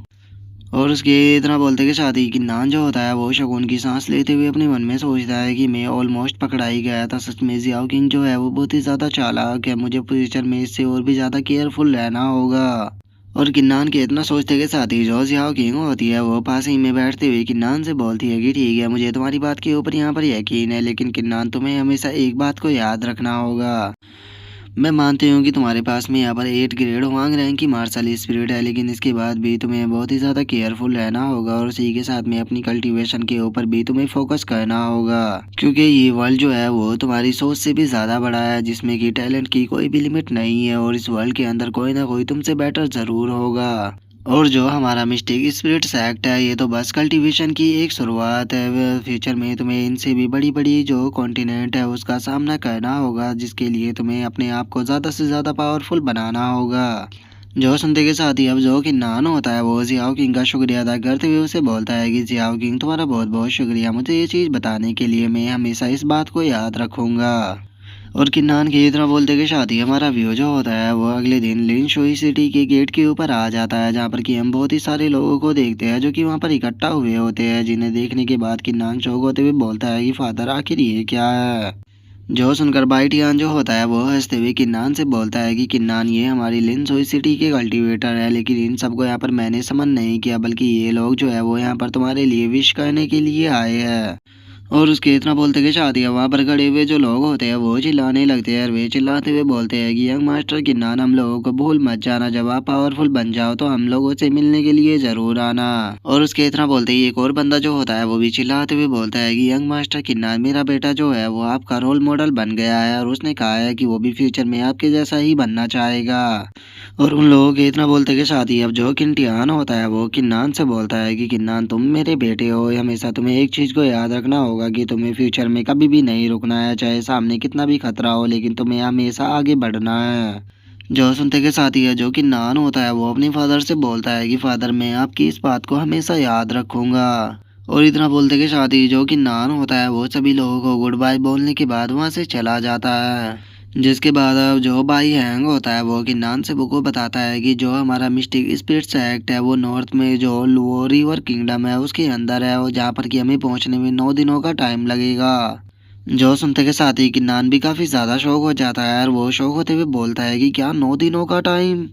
और उसके इतना बोलते के साथ ही किन्नान जो होता है वो शगुन की सांस लेते हुए अपने मन में सोचता है कि मैं ऑलमोस्ट पकड़ा ही गया था, सच में जियाओ किंग जो है वो बहुत ही ज़्यादा चालाक है, मुझे फ्यूचर में इससे और भी ज़्यादा केयरफुल रहना होगा। और किन्नान के इतना सोचते के साथ ही जो जियाओ किंग होती है वो पास ही में बैठते हुए किन्नान से बोलती है कि ठीक है, मुझे तुम्हारी बात के ऊपर यहाँ पर यकीन है, लेकिन किन्नान तुम्हें हमेशा एक बात को याद रखना होगा। मैं मानती हूँ कि तुम्हारे पास में यहाँ पर 8 ग्रेड वांग रैंक की मार्शल स्पिरिट है, लेकिन इसके बाद भी तुम्हें बहुत ही ज़्यादा केयरफुल रहना होगा और उसी के साथ में अपनी कल्टीवेशन के ऊपर भी तुम्हें फोकस करना होगा, क्योंकि ये वर्ल्ड जो है वो तुम्हारी सोच से भी ज़्यादा बड़ा है, जिसमें कि टैलेंट की कोई भी लिमिट नहीं है और इस वर्ल्ड के अंदर कोई ना कोई तुमसे बेटर ज़रूर होगा। और जो हमारा मिस्टिक स्पिरिट सेक्ट है ये तो बस कल्टीवेशन की एक शुरुआत है, फ्यूचर में तुम्हें इनसे भी बड़ी बड़ी जो कॉन्टिनेंट है उसका सामना करना होगा, जिसके लिए तुम्हें अपने आप को ज़्यादा से ज़्यादा पावरफुल बनाना होगा। जो सुनते के साथ ही अब जो किन्नान होता है वो जियाओ किंग का शुक्रिया अदा करते हुए उसे बोलता है कि जियाओ किंग तुम्हारा बहुत बहुत शुक्रिया मुझे ये चीज़ बताने के लिए, मैं हमेशा इस बात को याद रखूंगा। और किन्नान की इतना बोलते के साथ ही हमारा व्यू जो होता है वो अगले दिन लिन शुई सिटी के गेट के ऊपर आ जाता है, जहाँ पर कि हम बहुत ही सारे लोगों को देखते हैं जो कि वहाँ पर इकट्ठा हुए होते हैं, जिन्हें देखने के बाद किन्नान चौंक होते हुए बोलता है कि फादर आखिर ये क्या है। जो सुनकर बाइटियान जो होता है वो हंसते हुए किन्नान से बोलता है कि किन्नान ये हमारी लिन सोई सिटी के कल्टीवेटर है, लेकिन इन सबको यहाँ पर मैंने समन नहीं किया, बल्कि ये लोग जो है वो यहाँ पर तुम्हारे लिए विश करने के लिए आए हैं। और उसके इतना बोलते कि शादी है वहाँ पर खड़े हुए जो लोग होते हैं वो चिल्लाने लगते हैं और वे चिल्लाते हुए बोलते हैं कि यंग मास्टर किन्नान हम लोगों को भूल मत जाना, जब आप पावरफुल बन जाओ तो हम लोगों से मिलने के लिए जरूर आना। और उसके इतना बोलते ही एक और बंदा जो होता है वो भी चिल्लाते हुए बोलता है कि यंग मास्टर किन्नान मेरा बेटा जो है वो आपका रोल मॉडल बन गया है, और उसने कहा है कि वो भी फ्यूचर में आपके जैसा ही बनना चाहेगा। और उन लोगों के इतना बोलते के साथ ही अब जो किंटियान होता है वो किन्नान से बोलता है कि किन्नान तुम मेरे बेटे हो, हमेशा तुम्हें एक चीज़ को याद रखना होगा कि तुम्हें फ्यूचर में कभी भी नहीं रुकना है, चाहे सामने कितना भी खतरा हो, लेकिन तुम्हें हमेशा आगे बढ़ना है। जो सुनते के साथ ही है जो किन्नान होता है वो अपने फादर से बोलता है कि फादर मैं आपकी इस बात को हमेशा याद रखूंगा। और इतना बोलते के साथ ही जो किन्नान होता है वो सभी लोगों को गुड बाय बोलने के बाद वहां से चला जाता है। जिसके बाद अब जो बाई हैंग होता है वो किन्नान से को बताता है कि जो हमारा मिस्टिक स्पिरिट्स एक्ट है वो नॉर्थ में जो लुओ रिवर किंगडम है उसके अंदर है, और जहाँ पर कि हमें पहुँचने में 9 दिनों का टाइम लगेगा। जो सुनते के साथ ही किन्नान भी काफ़ी ज़्यादा शौक हो जाता है और वो शौक होते हुए बोलता है कि क्या 9 दिनों का टाइम।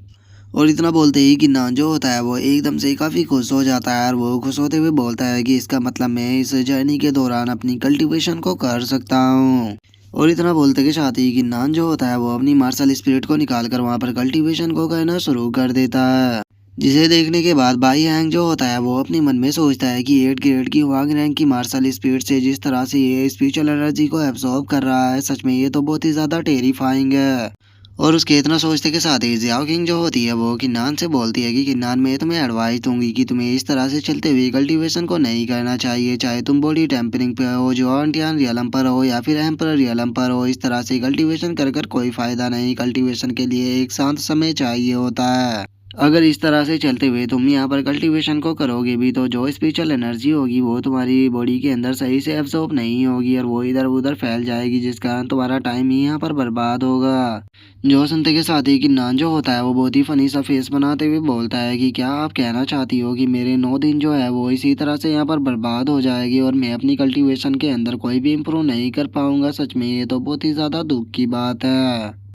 और इतना बोलते ही किन्नान जो होता है वो एकदम से काफ़ी खुश हो जाता है और वो खुश होते हुए बोलता है कि इसका मतलब मैं इस जर्नी के दौरान अपनी कल्टीवेशन को कर सकता हूँ। और इतना बोलते के साथ ही किन्नान जो होता है वो अपनी मार्शल स्पिरिट को निकाल कर वहाँ पर कल्टीवेशन को करना शुरू कर देता है। जिसे देखने के बाद बाई हैंग जो होता है वो अपने मन में सोचता है कि 8 ग्रेड की वांग रैंक की मार्शल स्पिरिट से जिस तरह से ये स्पिरिचुअल एनर्जी को एब्सॉर्ब कर रहा है, सच में ये तो बहुत ही ज़्यादा टेरिफाइंग है। और उसके इतना सोचते के साथ ही जियाओ किंग जो होती है वो किन्नान से बोलती है कि किन्नान मैं तुम्हें एडवाइस दूंगी कि तुम्हें इस तरह से चलते हुए कल्टीवेशन को नहीं करना चाहिए, चाहे तुम बॉडी टेम्परिंग पे हो, जो अंटियान रियलम पर हो या फिर एम्पर रियलम पर हो। इस तरह से कल्टीवेशन कर कर कोई फायदा नहीं, कल्टीवेशन के लिए एक शांत समय चाहिए होता है। अगर इस तरह से चलते हुए तुम यहाँ पर कल्टीवेशन को करोगे भी तो जो स्पिरिचुअल एनर्जी होगी वो तुम्हारी बॉडी के अंदर सही से एब्जॉर्ब नहीं होगी और वो इधर उधर फैल जाएगी, जिस कारण तुम्हारा टाइम ही यहाँ पर बर्बाद होगा। जो सुनते के साथ ही किन्नान जो होता है वो बहुत ही फनी सा फेस बनाते हुए बोलता है कि क्या आप कहना चाहती हो कि मेरे 9 दिन जो है वो इसी तरह से यहाँ पर बर्बाद हो जाएगी और मैं अपनी कल्टीवेशन के अंदर कोई भी इम्प्रूव नहीं कर पाऊंगा। सच में ये तो बहुत ही ज़्यादा दुख की बात है।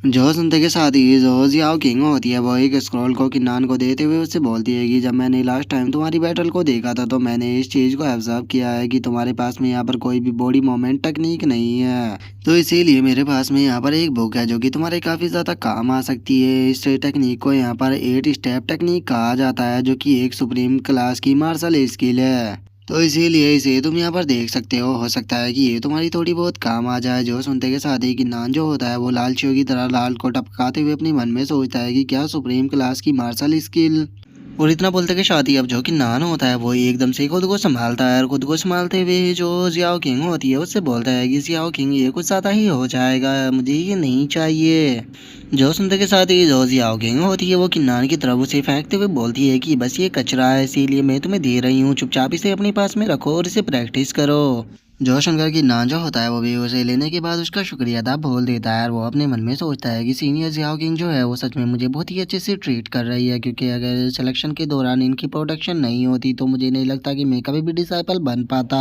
जो सुनते के साथ ही जो जियाओ किंग होती है वो एक स्क्रॉल को किन्नान को देते हुए उससे बोलती है कि जब मैंने लास्ट टाइम तुम्हारी बैटल को देखा था तो मैंने इस चीज़ को ऑब्जर्व किया है कि तुम्हारे पास में यहाँ पर कोई भी बॉडी मोमेंट टेक्निक नहीं है, तो इसीलिए मेरे पास में यहाँ पर एक बुक है जो कि तुम्हारे काफ़ी ज़्यादा काम आ सकती है। इस टेक्निक को यहाँ पर 8 स्टेप टेक्निक कहा जाता है, जो कि एक सुप्रीम क्लास की मार्शल स्किल है, तो इसीलिए इसे तुम यहाँ पर देख सकते हो सकता है कि ये तुम्हारी थोड़ी बहुत काम आ जाए। जो सुनते के साथ ही किन्नान जो होता है वो लालचियों की तरह लाल को टपकाते हुए अपने मन में सोचता है कि क्या सुप्रीम क्लास की मार्शल स्किल। और इतना बोलते के साथ ही अब जो किन्नान होता है वो एकदम से खुद को संभालता है और खुद को संभालते हुए जो जियाओ किंग होती है उससे बोलता है कि जियाओ किंग ये कुछ ज़्यादा ही हो जाएगा, मुझे ये नहीं चाहिए। जो सुनते के साथ ही जो जियाओ किंग होती है वो किन्नान की तरफ उसे फेंकते हुए बोलती है कि बस ये कचरा है, इसीलिए मैं तुम्हें दे रही हूँ, चुपचाप इसे अपने पास में रखो और इसे प्रैक्टिस करो। जो शंकर की नान जो होता है वो भी उसे लेने के बाद उसका शुक्रिया अदा बोल देता है और वो अपने मन में सोचता है कि सीनियर जियाओ किंग जो है वो सच में मुझे बहुत ही अच्छे से ट्रीट कर रही है, क्योंकि अगर सिलेक्शन के दौरान इनकी प्रोटेक्शन नहीं होती तो मुझे नहीं लगता कि मैं कभी भी डिसाइपल बन पाता।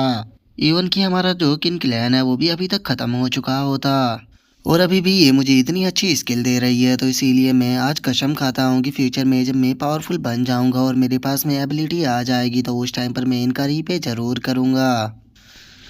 इवन कि हमारा जो किन क्लैन है वो भी अभी तक ख़त्म हो चुका होता, और अभी भी ये मुझे इतनी अच्छी स्किल दे रही है, तो इसीलिए मैं आज कसम खाता हूँ कि फ्यूचर में जब मैं पावरफुल बन जाऊँगा और मेरे पास में एबिलिटी आ जाएगी तो उस टाइम पर मैं इनका रीपे ज़रूर करूँगा।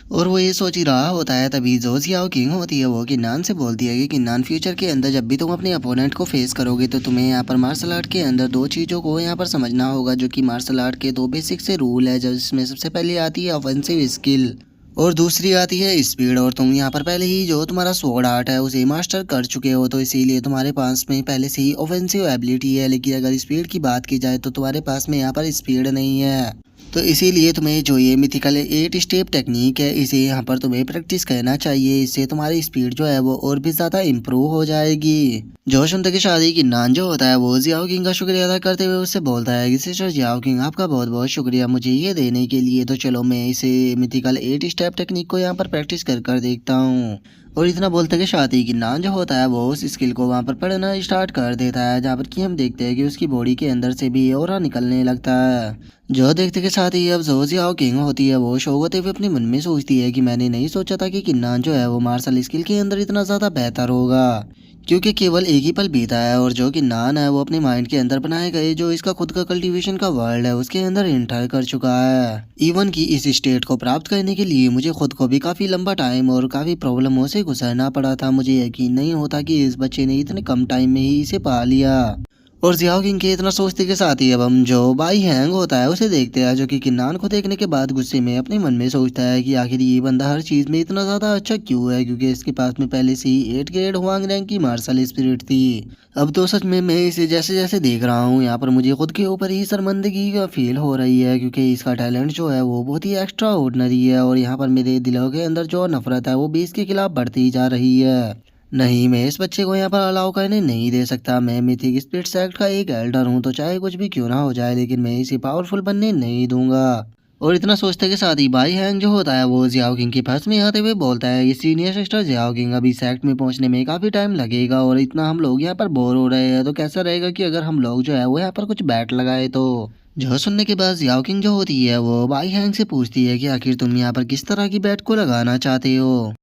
और वो ये सोच ही रहा होता है तभी जो जियाओ किंग होती है वो किन्नान से बोलती है कि किन्नान फ्यूचर के अंदर जब भी तुम अपने अपोनेंट को फेस करोगे तो तुम्हें यहाँ पर मार्शल आर्ट के अंदर दो चीज़ों को यहाँ पर समझना होगा, जो कि मार्शल आर्ट के दो बेसिक से रूल है, जिसमें सबसे पहले आती है ऑफेंसिव स्किल और दूसरी आती है स्पीड। और तुम यहाँ पर पहले ही जो तुम्हारा स्वॉर्ड आर्ट है उसे मास्टर कर चुके हो, तो इसीलिए तुम्हारे पास में पहले से ही ऑफेंसिव एबिलिटी है, लेकिन अगर स्पीड की बात की जाए तो तुम्हारे पास में यहाँ पर स्पीड नहीं है। तो इसीलिए तुम्हें जो ये मिथिकल 8 स्टेप टेक्निक है इसे यहाँ पर तुम्हें प्रैक्टिस करना चाहिए। इससे तुम्हारी स्पीड जो है वो और भी ज़्यादा इम्प्रूव हो जाएगी। जोश उन की शादी की नान जो होता है वो जियाओ किंग का शुक्रिया अदा करते हुए उससे बोलता है कि सिस्टर जियाओ किंग आपका बहुत बहुत शुक्रिया मुझे ये देने के लिए। तो चलो मैं इसे मिथिकल 8 स्टेप टेक्निक को यहाँ पर प्रैक्टिस कर कर देखता हूँ। और इतना बोलते कि शादी की नान जो होता है वो उस स्किल को वहाँ पर पढ़ना स्टार्ट कर देता है, जहाँ पर कि हम देखते हैं कि उसकी बॉडी के अंदर से भी ऑरा निकलने लगता है। जो देखते के साथ ही अब जो जियाओ किंग होती है वो शो होते हुए अपने मन में सोचती है कि मैंने नहीं सोचा था कि किन्नान जो है वो मार्शल स्किल के अंदर इतना ज़्यादा बेहतर होगा, क्योंकि केवल एक ही पल बीता है और जो कि नान है वो अपने माइंड के अंदर बनाए गए जो इसका खुद का कल्टीवेशन का वर्ल्ड है उसके अंदर इंटर कर चुका है। इवन कि इस स्टेट को प्राप्त करने के लिए मुझे खुद को भी काफ़ी लंबा टाइम और काफ़ी प्रॉब्लमों से गुजरना पड़ा था। मुझे यकीन नहीं होता कि इस बच्चे ने इतने कम टाइम में ही इसे पा लिया। और जियाओ किंग के इतना सोचते के साथ ही अब हम जो बाई हैंग होता है उसे देखते हैं, जो कि किन्नान को देखने के बाद गुस्से में अपने मन में सोचता है कि आखिर ये बंदा हर चीज़ में इतना ज़्यादा अच्छा क्यों है, क्योंकि इसके पास में पहले से ही 8 ग्रेड हुआंग रैंक की मार्शल स्पिरिट थी। अब तो सच में मैं इसे जैसे जैसे देख रहा हूँ यहाँ पर मुझे खुद के ऊपर ही शर्मिंदगी का फील हो रही है, क्योंकि इसका टैलेंट जो है वो बहुत ही एक्स्ट्रा ऑर्डिनरी है। और यहाँ पर मेरे दिलों के अंदर जो नफरत है वो भी इसके खिलाफ बढ़ती जा रही है। नहीं, मैं इस बच्चे को यहाँ पर अलाउ करने नहीं दे सकता। मैं मिथिक स्पिरिट सेक्ट का एक एल्डर हूँ, तो चाहे कुछ भी क्यों ना हो जाए लेकिन मैं इसे पावरफुल बनने नहीं दूंगा। और इतना सोचते के साथ ही भाई हैंग जो होता है वो जियाओ किंग के पास में आते हुए बोलता है, ये सीनियर सिस्टर जियाओ किंग अभी सेक्ट में पहुंचने में काफी टाइम लगेगा और इतना हम लोग यहाँ पर बोर हो रहे हैं, तो कैसा रहेगा कि अगर हम लोग जो है वो यहाँ पर कुछ बैट लगाए। तो जो सुनने के बाद जियाओ किंग जो होती है वो भाई हैंग से पूछती है कि आखिर तुम यहाँ पर किस तरह की बैट को लगाना चाहते हो।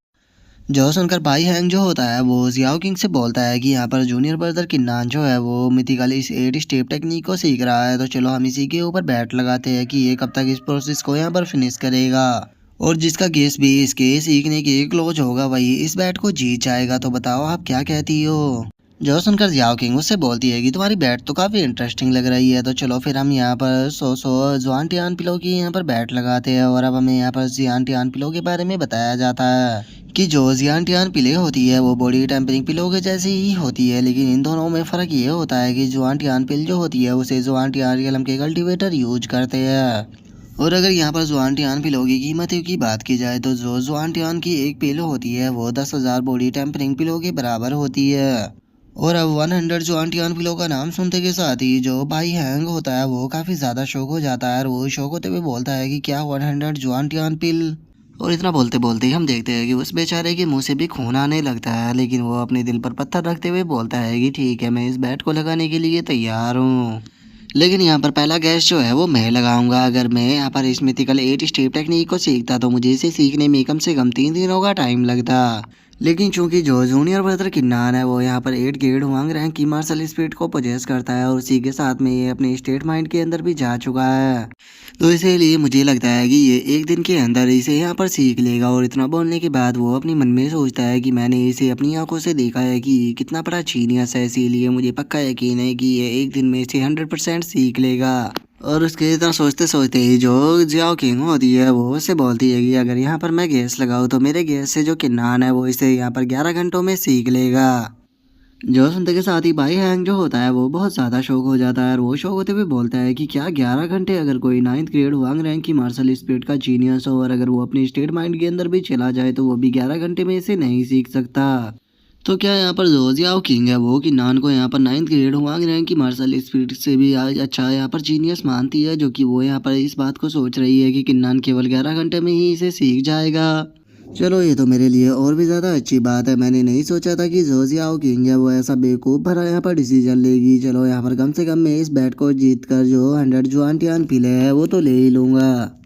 जो सुनकर भाई हैंग जो होता है वो जियाओ किंग से बोलता है कि यहाँ पर जूनियर ब्रदर किन्नान जो है वो मिथिकल इस 8 स्टेप टेक्निक को सीख रहा है, तो चलो हम इसी के ऊपर बैट लगाते हैं कि ये कब तक इस प्रोसेस को यहाँ पर फिनिश करेगा। और जिसका गेस भी इसके सीखने के क्लोज होगा वही इस बैट को जीत जाएगा। तो बताओ आप क्या कहती हो। जो सुनकर जियाओ किंग उससे बोलती है कि तुम्हारी बैट तो काफ़ी इंटरेस्टिंग लग रही है, तो चलो फिर हम यहाँ पर सो जुआन टियान पिलो की यहाँ पर बैट लगाते हैं। और अब हमें यहाँ पर जियान टियान पिलो के बारे में बताया जाता है कि जो जियान टियान पिले होती है वो बॉडी टेम्परिंग पिलो के जैसी ही होती है, लेकिन इन दोनों में फ़र्क ये होता है कि जुआन टियान पिल जो होती है उसे जुआन टियान रियलम के कल्टीवेटर यूज करते हैं। और अगर यहाँ पर जुआन टियान पिलो की कीमत की बात की जाए तो जो जुआन टियान की एक पिलो होती है वो 10,000 बॉडी टेम्परिंग पिलो के बराबर होती है। और अब 100 जो आंटियान पिलो का नाम सुनते के साथ ही जो भाई हैंग होता है वो काफ़ी ज़्यादा शौक हो जाता है और वो शौक होते हुए बोलता है कि क्या 100 जो आंटियान पिल। और इतना बोलते बोलते ही हम देखते हैं कि उस बेचारे के मुंह से भी खून आने लगता है, लेकिन वो अपने दिल पर पत्थर रखते हुए बोलता है कि ठीक है मैं इस बैट को लगाने के लिए तैयार हूँ, लेकिन यहाँ पर पहला गैस जो है वो मैं लगाऊंगा। अगर मैं यहाँ पर इस मिथिकल 8 स्टेप टेक्निक को सीखता तो मुझे इसे सीखने में कम से कम 3 दिनों का टाइम लगता, लेकिन चूंकि जो जूनियर ब्रदर किन्नान है वो यहाँ पर 8 ग्रेड हुआंग रैंक की मार्शल स्पिरिट को पोजेस करता है और उसी के साथ में ये अपने स्टेट माइंड के अंदर भी जा चुका है, तो इसीलिए मुझे लगता है कि ये एक दिन के अंदर इसे यहाँ पर सीख लेगा। और इतना बोलने के बाद वो अपने मन में सोचता है कि मैंने इसे अपनी आंखों से देखा है कि ये कितना बड़ा जीनियस है, इसीलिए मुझे पक्का यकीन है कि ये एक दिन में इसे 100% सीख लेगा। और उसके इतना सोचते सोचते ही जो जियाओ किंग होती है वो उससे बोलती है कि अगर यहाँ पर मैं गैस लगाऊँ तो मेरे गैस से जो किन्नान है वो इसे यहाँ पर 11 घंटों में सीख लेगा। जो सुनते के साथ ही भाई हैंग जो होता है वो बहुत ज़्यादा शौक हो जाता है और वो शौक होते हुए बोलता है कि क्या 11 घंटे, अगर कोई 9th ग्रेड हुआंग रैंक की मार्शल स्पिरिट का जीनियस हो और अगर वो अपने स्टेट माइंड के अंदर भी चला जाए तो वो भी 11 घंटे में इसे नहीं सीख सकता। तो क्या यहाँ पर जो जियाओ किंग है वो किन्नान को यहाँ पर 9th ग्रेड हुआंग रैंक की मार्शल स्पिरिट से भी अच्छा यहाँ पर जीनियस मानती है, जो कि वो यहाँ पर इस बात को सोच रही है कि किन्नान केवल 11 घंटे में ही इसे सीख जाएगा। चलो ये तो मेरे लिए और भी ज़्यादा अच्छी बात है। मैंने नहीं सोचा था कि जो जियाओ किंग है वो ऐसा बेवकूफ़ भरा यहाँ पर डिसीजन लेगी। चलो यहाँ पर कम से कम मैं इस बैट को जीत कर जो 100 जो आंटियान पिले है वो तो ले ही लूँगा।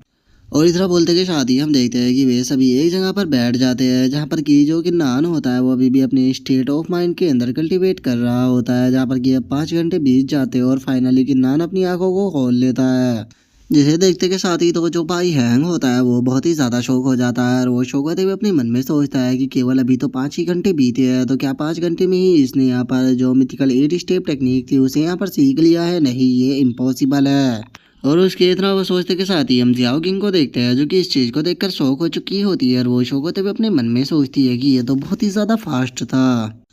और इतना बोलते के साथ ही हम देखते हैं कि वे सभी एक जगह पर बैठ जाते हैं, जहाँ पर कि जो कि नान होता है वो अभी भी अपने स्टेट ऑफ माइंड के अंदर कल्टीवेट कर रहा होता है, जहाँ पर कि अब 5 घंटे बीत जाते हैं और फाइनली कि नान अपनी आंखों को खोल लेता है, जिसे देखते के साथ ही तो जो भाई हैंग होता है वो बहुत ही ज़्यादा शौक हो जाता है और वो शौक होते हुए अपने मन में सोचता है कि केवल अभी तो 5 ही घंटे बीते हैं, तो क्या 5 घंटे में ही इसने यहाँ पर जो मिथिकल 8 स्टेप टेक्निक थी उसे यहाँ पर सीख लिया है। नहीं, ये इम्पॉसिबल है। और उसके इतना वो सोचते के साथ ही हम जियाओ किंग को देखते हैं, जो कि इस चीज़ को देखकर शौक हो चुकी होती है और वो शौक होते हुए अपने मन में सोचती है कि ये तो बहुत ही ज़्यादा फास्ट था।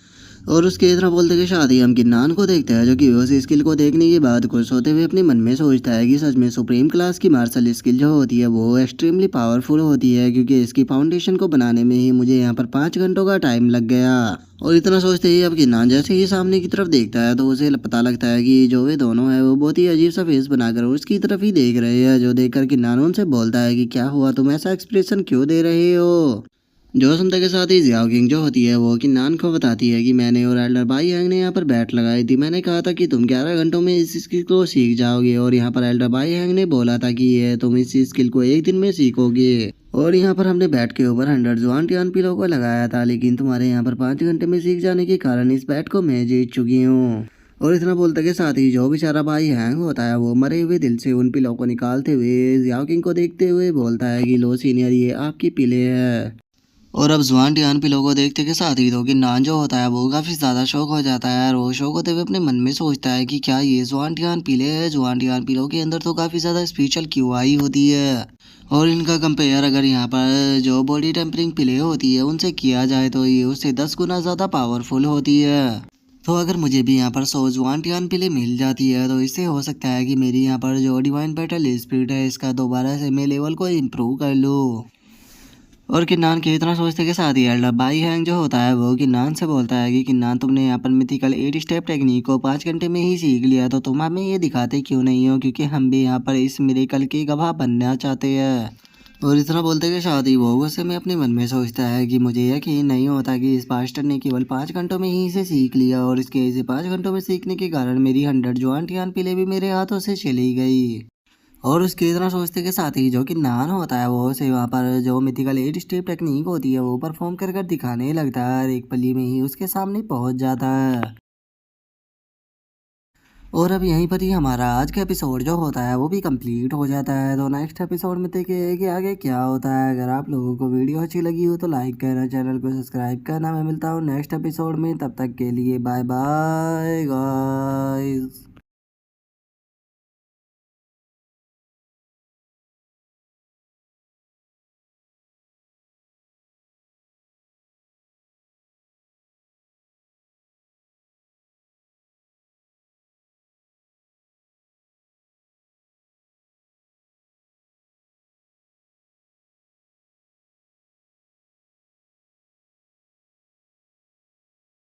और उसके इतना बोलते के साथ ही हम किन्नान को देखते हैं, जो कि उस स्किल को देखने के बाद खुश होते हुए अपने मन में सोचता है कि सच में सुप्रीम क्लास की मार्शल स्किल जो होती है वो एक्सट्रीमली पावरफुल होती है, क्योंकि इसकी फाउंडेशन को बनाने में ही मुझे यहाँ पर 5 घंटों का टाइम लग गया। और इतना सोचते ही अब किन्नान जैसे ही सामने की तरफ देखता है तो उसे पता लगता है कि जो वे दोनों है वो बहुत ही अजीब सा फेस बनाकर उसकी तरफ ही देख रहे हैं, जो देखकर किन्नान उनसे बोलता है कि क्या हुआ, तुम ऐसा एक्सप्रेशन क्यों दे रहे हो। जो सुनते के साथ ही जियाओ किंग जो होती है वो किन्नान को बताती है कि मैंने और एल्डर बाई हैंग ने यहाँ पर बैट लगाई थी, मैंने कहा था कि तुम 11 घंटों में इस स्किल को सीख जाओगे, और यहाँ पर एल्डर बाई हैंग ने बोला था कि ये तुम इस स्किल को एक दिन में सीखोगे। और यहाँ पर हमने बैट के ऊपर 100 जुआन टियान पिलो को लगाया था, लेकिन तुम्हारे यहाँ पर 5 घंटे में सीख जाने के कारण इस बैट को मैं जीत चुकी हूँ। और इतना बोलते के साथ ही जो बेचारा भाई हैंग होता है वो मरे हुए दिल से उन पिलो को निकालते हुए जियाओ किंग को देखते हुए बोलता है कि लो सीनियर, ये आपकी पिले है। और अब जुआन टियान पिलो को देखते के साथ ही तो किन्नान जो होता है वो काफ़ी ज़्यादा शौक हो जाता है, और वो शौक होते हुए अपने मन में सोचता है कि क्या ये जुआन टियान पिले है, जुआन टियान पिलो के अंदर तो काफ़ी ज़्यादा स्पेशल क्यूआई होती है, और इनका कंपेयर अगर यहाँ पर जो बॉडी टेम्परिंग पिले होती है उनसे किया जाए तो ये उससे 10 गुना ज़्यादा पावरफुल होती है। तो अगर मुझे भी यहाँ पर 100 जुआन टियान पिले मिल जाती है तो इससे हो सकता है कि मेरी यहाँ पर जो डिवाइन बैटल स्पीड है इसका दोबारा से मैं लेवल को इम्प्रूव कर लूँ। और किन्नान के इतना सोचते के साथ ही एल्डर बाई हैंग जो होता है वो किन्नान से बोलता है कि किन्नान, तुमने यहाँ पर मिथिकल 8 स्टेप टेक्निक को 5 घंटे में ही सीख लिया, तो तुम हमें ये दिखाते क्यों नहीं हो, क्योंकि हम भी यहाँ पर इस मिरेकल के गवाह बनना चाहते हैं। और इतना बोलते के साथ ही वो गुस्से में अपने मन में सोचता है कि मुझे यकीन नहीं होता कि इस पास्टर ने केवल 5 घंटों में ही इसे सीख लिया, और इसके इसे 5 घंटों में सीखने के कारण मेरी 100 जुआन टियान पिले भी मेरे हाथों से चली गई। और उसके इतना सोचते के साथ ही जो कि नान होता है वो उसे वहाँ पर जो मिथिकल 8 स्टेप टेक्निक होती है वो परफॉर्म कर दिखाने लगता है, और एक पली में ही उसके सामने पहुँच जाता है। और अब यहीं पर ही हमारा आज का एपिसोड जो होता है वो भी कंप्लीट हो जाता है। तो नेक्स्ट एपिसोड में देखेंगे कि आगे क्या होता है। अगर आप लोगों को वीडियो अच्छी लगी हो तो लाइक करना, चैनल को सब्सक्राइब करना। मैं मिलता हूँ नेक्स्ट एपिसोड में, तब तक के लिए बाय बाय गाइस।